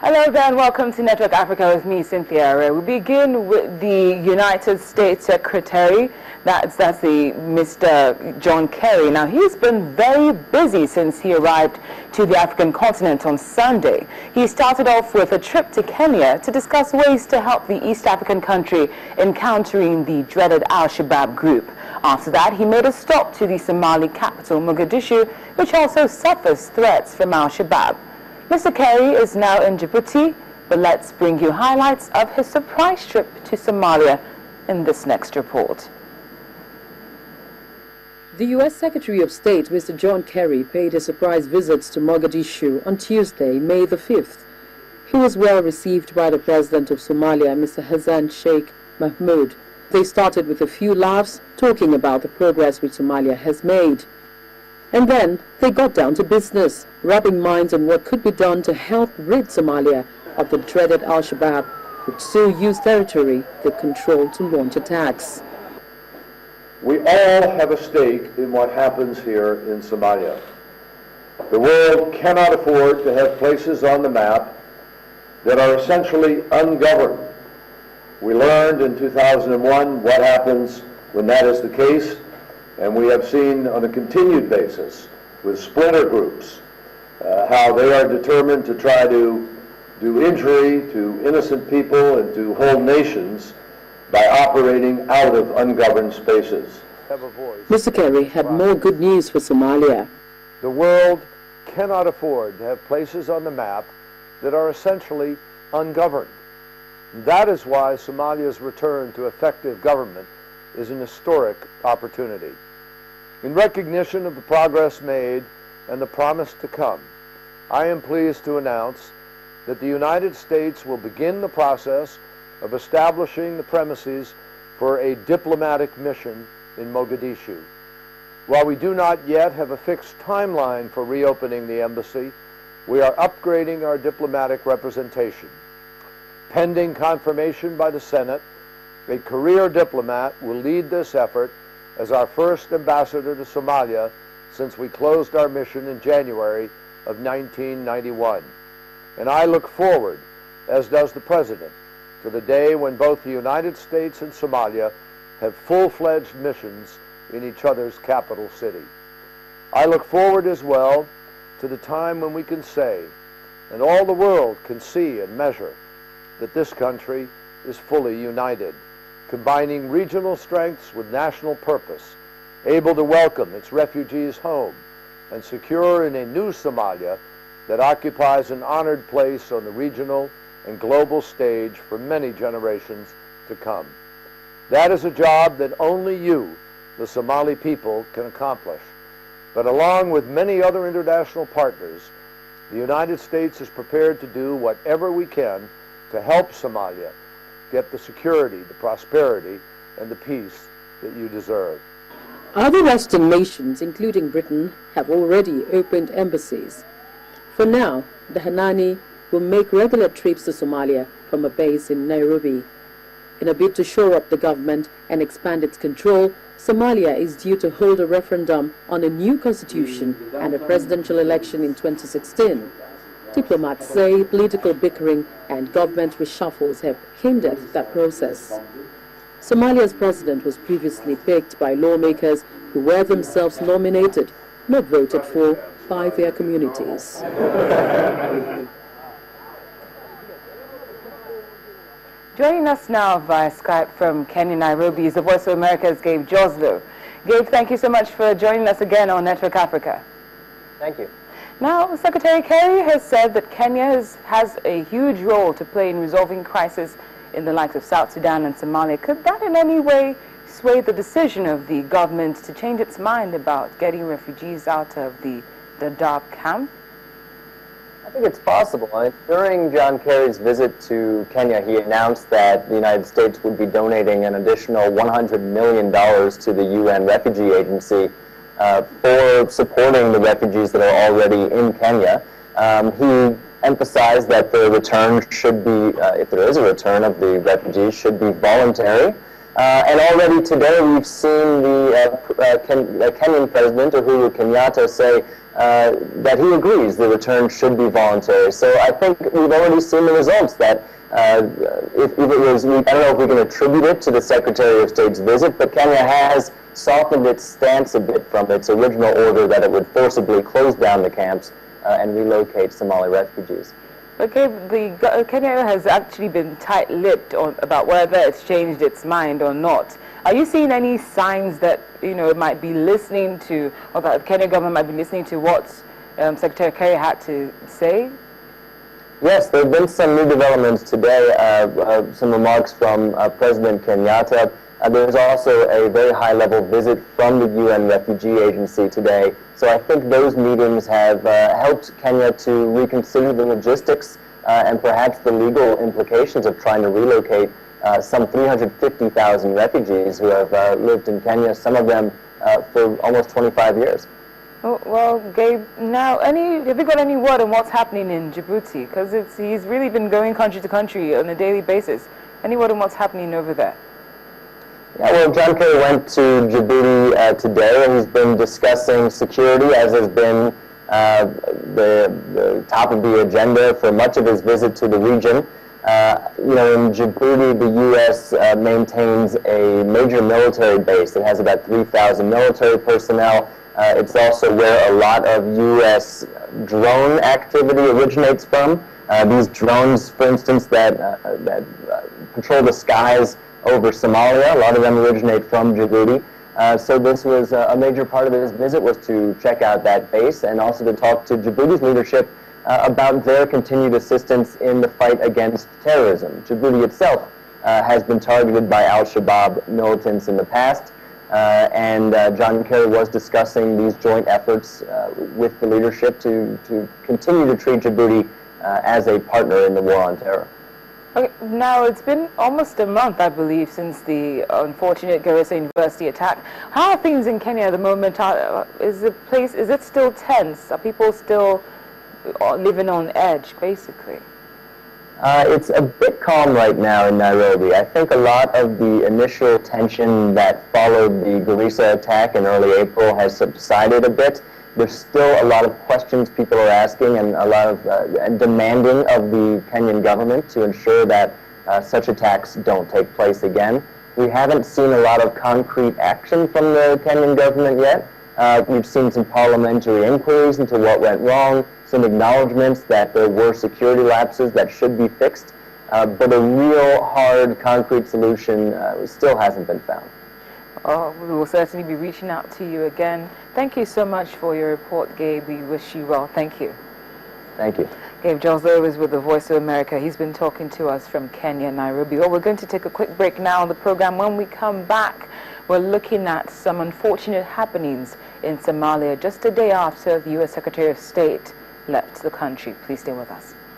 Hello there and welcome to Network Africa with me, Cynthia. We begin with the United States Secretary, that's the Mr. John Kerry. Now, he's been very busy since he arrived to the African continent on Sunday. He started off with a trip to Kenya to discuss ways to help the East African country in countering the dreaded Al-Shabaab group. After that, he made a stop to the Somali capital, Mogadishu, which also suffers threats from Al-Shabaab. Mr. Kerry is now in Djibouti, but let's bring you highlights of his surprise trip to Somalia in this next report. The U.S. Secretary of State, Mr. John Kerry, paid a surprise visit to Mogadishu on Tuesday, May the 5th. He was well received by the President of Somalia, Mr. Hassan Sheikh Mahmoud. They started with a few laughs, talking about the progress which Somalia has made. And then they got down to business, rubbing minds on what could be done to help rid Somalia of the dreaded Al-Shabaab, which still use territory they control to launch attacks. We all have a stake in what happens here in Somalia. The world cannot afford to have places on the map that are essentially ungoverned. We learned in 2001 what happens when that is the case, and we have seen on a continued basis with splinter groups how they are determined to try to do injury to innocent people and to whole nations by operating out of ungoverned spaces. Mr. Kerry had more good news for Somalia. The world cannot afford to have places on the map that are essentially ungoverned. That is why Somalia's return to effective government is an historic opportunity. In recognition of the progress made and the promise to come, I am pleased to announce that the United States will begin the process of establishing the premises for a diplomatic mission in Mogadishu. While we do not yet have a fixed timeline for reopening the embassy, we are upgrading our diplomatic representation. Pending confirmation by the Senate, a career diplomat will lead this effort as our first ambassador to Somalia since we closed our mission in January of 1991. And I look forward, as does the President, to the day when both the United States and Somalia have full-fledged missions in each other's capital city. I look forward as well to the time when we can say, and all the world can see and measure, that this country is fully united, combining regional strengths with national purpose, able to welcome its refugees home and secure in a new Somalia that occupies an honored place on the regional and global stage for many generations to come. That is a job that only you, the Somali people, can accomplish. But along with many other international partners, the United States is prepared to do whatever we can to help Somalia get the security, the prosperity, and the peace that you deserve. Other Western nations, including Britain, have already opened embassies. For now, the Hanani will make regular trips to Somalia from a base in Nairobi. In a bid to shore up the government and expand its control, Somalia is due to hold a referendum on a new constitution and a presidential election in 2016. Diplomats say political bickering and government reshuffles have hindered that process. Somalia's president was previously picked by lawmakers who were themselves nominated, not voted for by their communities. Joining us now via Skype from Kenya, Nairobi is the Voice of America's Gabe Joslow. Gabe, thank you so much for joining us again on Network Africa. Thank you. Now, Secretary Kerry has said that Kenya has a huge role to play in resolving crises in the likes of South Sudan and Somalia. Could that in any way sway the decision of the government to change its mind about getting refugees out of the Dadaab camp? I think it's possible. During John Kerry's visit to Kenya, he announced that the United States would be donating an additional $100 million to the UN Refugee Agency for supporting the refugees that are already in Kenya. He emphasized that the return should be, if there is a return of the refugees, should be voluntary, And already today we've seen the Kenyan President, Uhuru Kenyatta, say that he agrees the return should be voluntary. So I think we've already seen the results that if it was, I don't know if we can attribute it to the Secretary of State's visit, but Kenya has softened its stance a bit from its original order that it would forcibly close down the camps and relocate Somali refugees. Okay, Kenya has actually been tight-lipped about whether it's changed its mind or not. Are you seeing any signs that, it might be listening to, or that the Kenya government might be listening to what Secretary Kerry had to say? Yes, there have been some new developments today, some remarks from President Kenyatta. There's also a very high-level visit from the UN Refugee Agency today. So I think those meetings have helped Kenya to reconsider the logistics and perhaps the legal implications of trying to relocate some 350,000 refugees who have lived in Kenya, some of them for almost 25 years. Oh, well, Gabe, now, have you got any word on what's happening in Djibouti? Because he's really been going country to country on a daily basis. Any word on what's happening over there? Yeah, well, John Kerry went to Djibouti today, and he's been discussing security, as has been the top of the agenda for much of his visit to the region. In Djibouti, the U.S. maintains a major military base. It has about 3,000 military personnel. It's also where a lot of U.S. drone activity originates from. These drones, for instance, that patrol the skies over Somalia, a lot of them originate from Djibouti. So this was a major part of his visit, was to check out that base and also to talk to Djibouti's leadership about their continued assistance in the fight against terrorism. Djibouti itself has been targeted by al-Shabaab militants in the past. And John Kerry was discussing these joint efforts with the leadership to continue to treat Djibouti as a partner in the war on terror. Okay, now, it's been almost a month, I believe, since the unfortunate Garissa University attack. How are things in Kenya at the moment? Is it still tense? Are people still living on edge, basically? It's a bit calm right now in Nairobi. I think a lot of the initial tension that followed the Garissa attack in early April has subsided a bit. There's still a lot of questions people are asking and a lot of demanding of the Kenyan government to ensure that such attacks don't take place again. We haven't seen a lot of concrete action from the Kenyan government yet. We've seen some parliamentary inquiries into what went wrong, some acknowledgments that there were security lapses that should be fixed, but a real hard, concrete solution still hasn't been found. Oh, we will certainly be reaching out to you again. Thank you so much for your report, Gabe. We wish you well. Thank you. Thank you. Gabe Joslo is with the Voice of America. He's been talking to us from Kenya, Nairobi. Well, we're going to take a quick break now on the program. When we come back, we're looking at some unfortunate happenings in Somalia just a day after the U.S. Secretary of State left the country. Please stay with us.